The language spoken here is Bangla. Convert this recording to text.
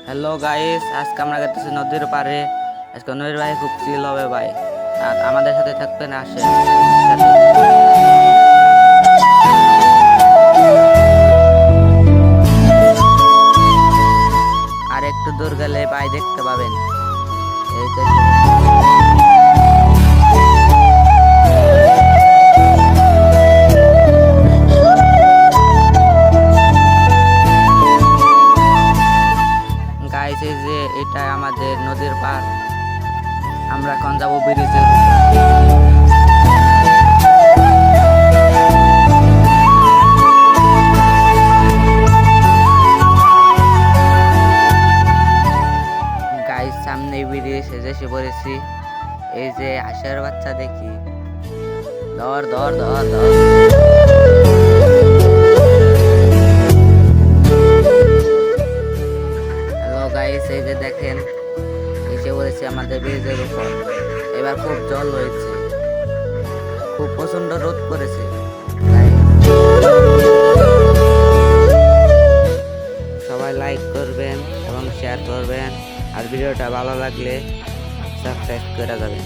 হ্যালো গাইস, আজকে আমরা গেতেছি নদীর পাড়ে। আজকে নদীর পাড়ে খুব চিল হবে ভাই। আর আমাদের সাথে থাকবেন, আসেন সাথে। আর একটু দূর গেলে ভাই দেখতে পাবেন এই যে গাইস, এই যে এটা আমাদের নদীর পাড়। আমরা এখন যাবো ব্রিজে। গাইস, সামনে ব্রিজ এসে পড়েছি। এই যে হাঁসের বাচ্চা দেখি, ধর ধর ধর ধর। হ্যালো গাইস, এই যে দেখেন এসে পড়েছি আমাদের ব্রিজের উপর। এবার খুব জল হয়েছে, খুব প্রচন্ড রোদ পড়েছে। তাই সবাই লাইক করবেন এবং শেয়ার করবেন, আর ভিডিওটা ভালো লাগলে সাবস্ক্রাইব করে যাবেন।